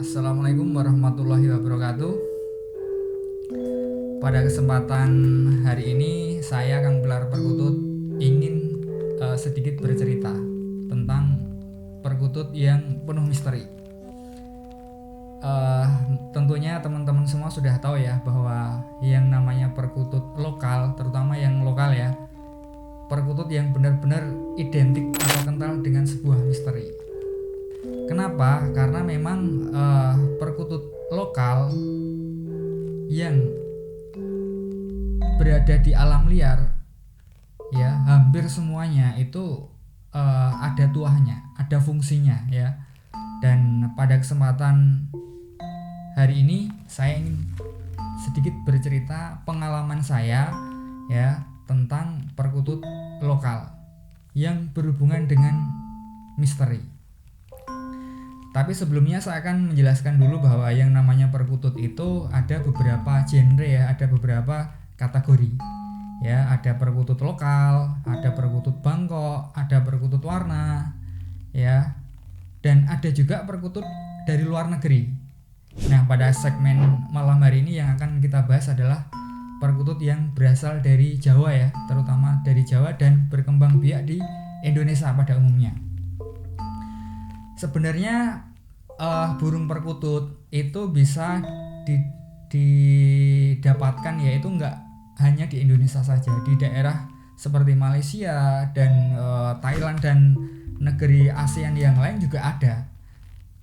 Assalamualaikum warahmatullahi wabarakatuh. Pada kesempatan hari ini saya Kang Belar Perkutut ingin sedikit bercerita tentang perkutut yang penuh misteri. Tentunya teman-teman semua sudah tahu ya bahwa yang namanya perkutut lokal, terutama yang lokal ya, perkutut yang benar-benar identik atau kental dengan sebuah misteri. Kenapa? Karena memang perkutut lokal yang berada di alam liar ya, hampir semuanya itu ada tuahnya, ada fungsinya ya. Dan pada kesempatan hari ini saya ingin sedikit bercerita pengalaman saya ya tentang perkutut lokal yang berhubungan dengan misteri. Tapi sebelumnya saya akan menjelaskan dulu bahwa yang namanya perkutut itu ada beberapa genre ya, ada beberapa kategori. Ya, ada perkutut lokal, ada perkutut Bangkok, ada perkutut warna, ya. Dan ada juga perkutut dari luar negeri. Nah, pada segmen malam hari ini yang akan kita bahas adalah perkutut yang berasal dari Jawa ya, terutama dari Jawa dan berkembang biak di Indonesia pada umumnya. Sebenarnya burung perkutut itu bisa didapatkan yaitu nggak hanya di Indonesia saja, di daerah seperti Malaysia dan Thailand dan negeri ASEAN yang lain juga ada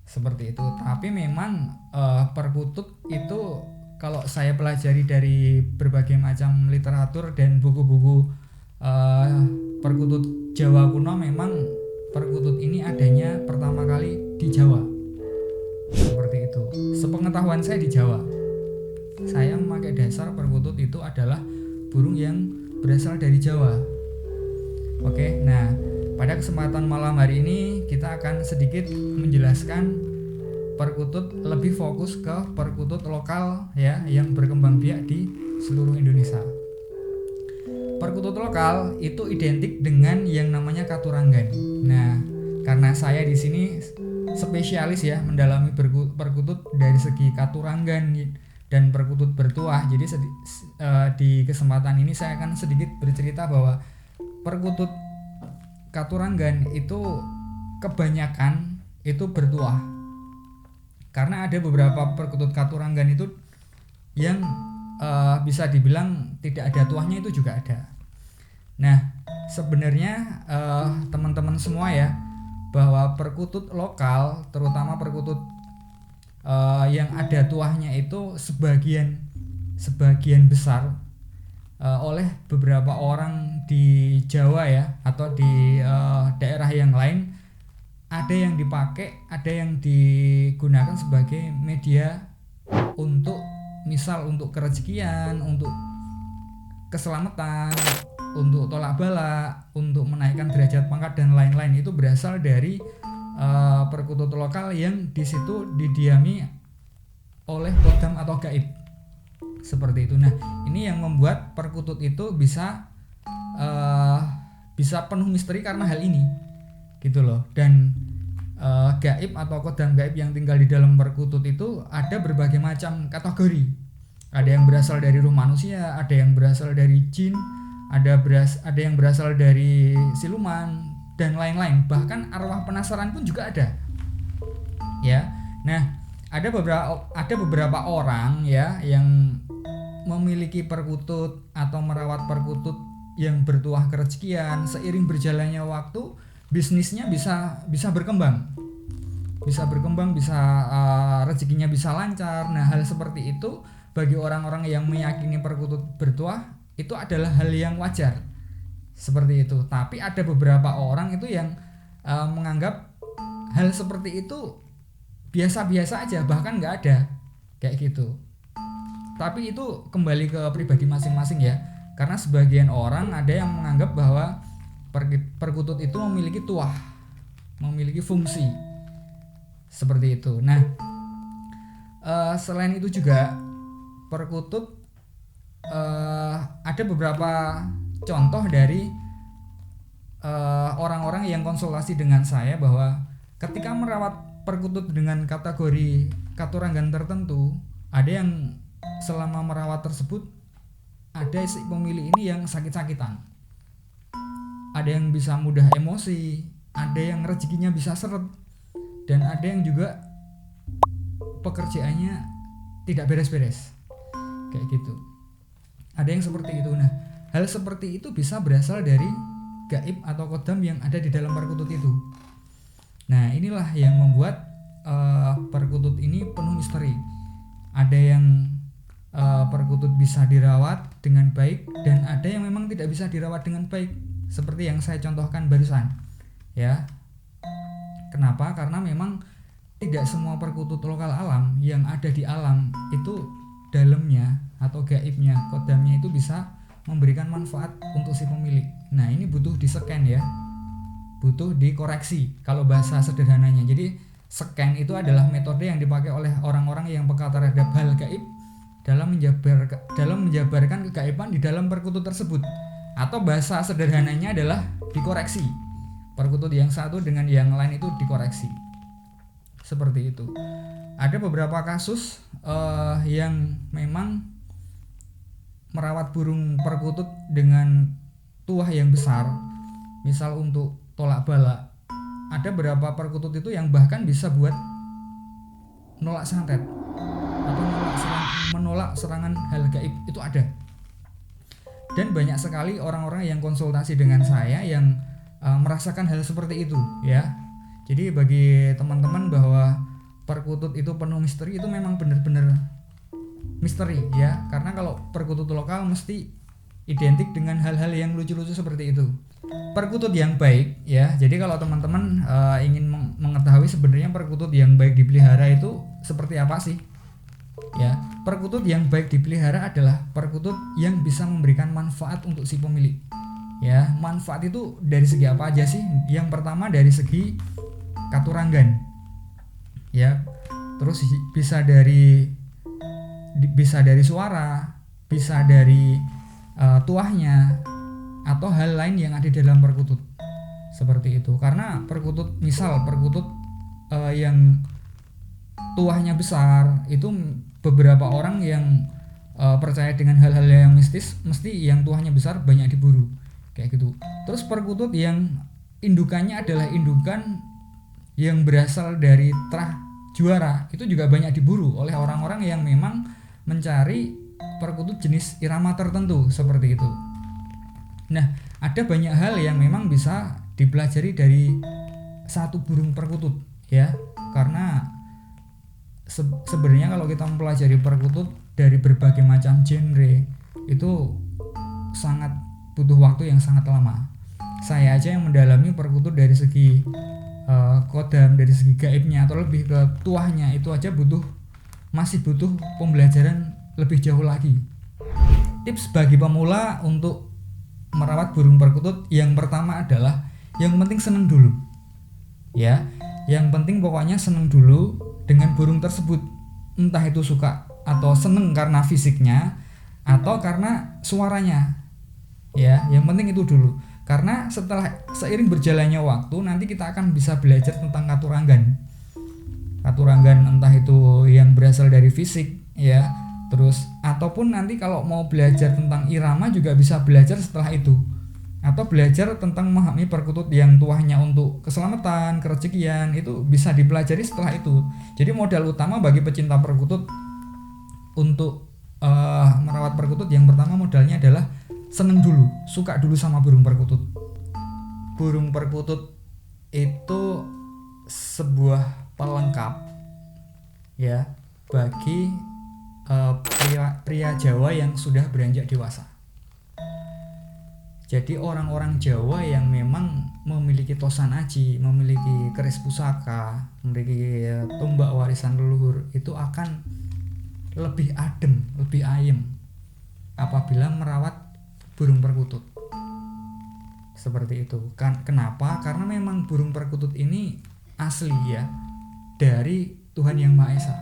seperti itu. Tapi memang perkutut itu kalau saya pelajari dari berbagai macam literatur dan buku-buku perkutut Jawa kuno, memang perkutut ini adanya pertama kali di Jawa. Seperti itu. Sepengetahuan saya di Jawa, saya memakai dasar perkutut itu adalah burung yang berasal dari Jawa. Oke, nah pada kesempatan malam hari ini kita akan sedikit menjelaskan perkutut, lebih fokus ke perkutut lokal ya yang berkembang biak di seluruh Indonesia. Perkutut lokal itu identik dengan yang namanya katuranggan. Nah, karena saya di sini spesialis ya mendalami perkutut dari segi katuranggan dan perkutut bertuah. Jadi di kesempatan ini saya akan sedikit bercerita bahwa perkutut katuranggan itu kebanyakan itu bertuah. Karena ada beberapa perkutut katuranggan itu yang bisa dibilang tidak ada tuahnya, itu juga ada. Nah, sebenarnya teman-teman semua ya, bahwa perkutut lokal, terutama perkutut yang ada tuahnya itu sebagian besar oleh beberapa orang di Jawa ya, atau di daerah yang lain, ada yang dipakai, ada yang digunakan sebagai media untuk misal untuk kerezekian, untuk keselamatan, untuk tolak bala, untuk menaikkan derajat pangkat dan lain-lain. Itu berasal dari perkutut lokal yang di situ didiami oleh kodam atau gaib. Seperti itu. Nah, ini yang membuat perkutut itu bisa penuh misteri karena hal ini. Gitu loh. Dan gaib atau kodam gaib yang tinggal di dalam perkutut itu ada berbagai macam kategori. Ada yang berasal dari ruh manusia, ada yang berasal dari jin, ada yang berasal dari siluman dan lain-lain. Bahkan arwah penasaran pun juga ada. Ya. Nah, ada beberapa orang ya yang memiliki perkutut atau merawat perkutut yang bertuah kerezekian. Seiring berjalannya waktu, bisnisnya bisa berkembang, bisa rezekinya bisa lancar. Nah, hal seperti itu bagi orang-orang yang meyakini perkutut bertuah itu adalah hal yang wajar, seperti itu. Tapi ada beberapa orang itu yang menganggap hal seperti itu biasa-biasa aja, bahkan nggak ada kayak gitu. Tapi itu kembali ke pribadi masing-masing ya, karena sebagian orang ada yang menganggap bahwa perkutut itu memiliki tuah, memiliki fungsi seperti itu. Nah, selain itu juga perkutut ada beberapa contoh dari orang-orang yang konsultasi dengan saya bahwa ketika merawat perkutut dengan kategori katuranggan tertentu, ada yang selama merawat tersebut ada si pemilik ini yang sakit-sakitan, ada yang bisa mudah emosi, ada yang rezekinya bisa seret, dan ada yang juga pekerjaannya tidak beres-beres kayak gitu. Ada yang seperti itu. Nah, hal seperti itu bisa berasal dari gaib atau kodam yang ada di dalam perkutut itu. Nah, inilah yang membuat perkutut ini penuh misteri. Ada yang perkutut bisa dirawat dengan baik, dan ada yang memang tidak bisa dirawat dengan baik, seperti yang saya contohkan barusan. Ya. Kenapa? Karena memang tidak semua perkutut lokal alam yang ada di alam itu dalamnya atau gaibnya, kodamnya itu bisa memberikan manfaat untuk si pemilik. Nah, ini butuh di-scan ya, butuh dikoreksi kalau bahasa sederhananya. Jadi scan itu adalah metode yang dipakai oleh orang-orang yang peka terhadap hal gaib dalam menjabarkan kegaiban di dalam perkutut tersebut. Atau bahasa sederhananya adalah dikoreksi. Perkutut yang satu dengan yang lain itu dikoreksi. Seperti itu. Ada beberapa kasus yang memang merawat burung perkutut dengan tuah yang besar, misal untuk tolak bala. Ada beberapa perkutut itu yang bahkan bisa buat nolak santet atau menolak serangan hal gaib, itu ada. Dan banyak sekali orang-orang yang konsultasi dengan saya yang merasakan hal seperti itu ya. Jadi bagi teman-teman bahwa perkutut itu penuh misteri, itu memang benar-benar misteri ya, karena kalau perkutut lokal mesti identik dengan hal-hal yang lucu-lucu seperti itu. Perkutut yang baik ya, jadi kalau teman-teman ingin mengetahui sebenarnya perkutut yang baik dipelihara itu seperti apa sih ya, perkutut yang baik dipelihara adalah perkutut yang bisa memberikan manfaat untuk si pemilik ya. Manfaat itu dari segi apa aja sih? Yang pertama dari segi katuranggan ya, terus bisa dari suara, bisa dari tuahnya, atau hal lain yang ada di dalam perkutut seperti itu. Karena perkutut, misal perkutut yang tuahnya besar, itu beberapa orang yang percaya dengan hal-hal yang mistis, mesti yang tuahnya besar banyak diburu kayak gitu. Terus perkutut yang indukannya adalah indukan yang berasal dari terah juara, itu juga banyak diburu oleh orang-orang yang memang mencari perkutut jenis irama tertentu seperti itu. Nah, ada banyak hal yang memang bisa dipelajari dari satu burung perkutut ya, karena sebenarnya kalau kita mempelajari perkutut dari berbagai macam genre itu sangat butuh waktu yang sangat lama. Saya aja yang mendalami perkutut dari segi kodam, dari segi gaibnya atau lebih ke tuahnya, itu aja masih butuh pembelajaran lebih jauh lagi. Tips bagi pemula untuk merawat burung perkutut, yang pertama adalah yang penting seneng dulu ya. Yang penting pokoknya seneng dulu dengan burung tersebut, entah itu suka atau seneng karena fisiknya atau karena suaranya ya. Yang penting itu dulu, karena seiring berjalannya waktu nanti kita akan bisa belajar tentang katuranggan, entah itu yang berasal dari fisik ya, terus ataupun nanti kalau mau belajar tentang irama juga bisa belajar setelah itu, atau belajar tentang memahami perkutut yang tuahnya untuk keselamatan, kerezekian, itu bisa dipelajari setelah itu. Jadi modal utama bagi pecinta perkutut untuk merawat perkutut, yang pertama modalnya adalah seneng dulu, suka dulu sama burung perkutut. Burung perkutut itu sebuah pelengkap ya bagi pria Jawa yang sudah beranjak dewasa. Jadi orang-orang Jawa yang memang memiliki tosan aji, memiliki keris pusaka, memiliki tombak warisan leluhur, itu akan lebih adem, lebih ayem apabila merawat burung perkutut seperti itu. Kenapa? Karena memang burung perkutut ini asli ya dari Tuhan Yang Maha Esa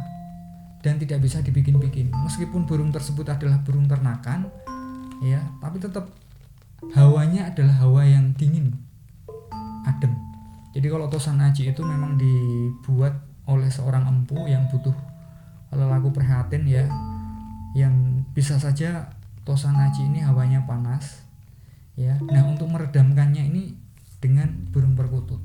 dan tidak bisa dibikin-bikin. Meskipun burung tersebut adalah burung ternakan ya, tapi tetap hawanya adalah hawa yang dingin, adem. Jadi kalau tosan aji itu memang dibuat oleh seorang empu yang butuh lelaku prihatin ya, yang bisa saja Tosan Aji ini hawanya panas ya. Nah, untuk meredamkannya ini dengan burung perkutut.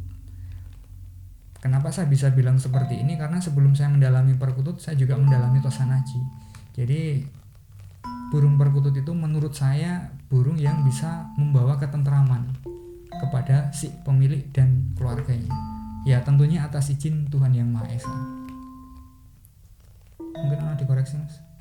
Kenapa saya bisa bilang seperti ini? Karena sebelum saya mendalami perkutut, saya juga mendalami Tosan Aji. Jadi burung perkutut itu menurut saya burung yang bisa membawa ketentraman kepada si pemilik dan keluarganya. Ya tentunya atas izin Tuhan Yang Maha Esa. Mungkin mau dikoreksi Mas.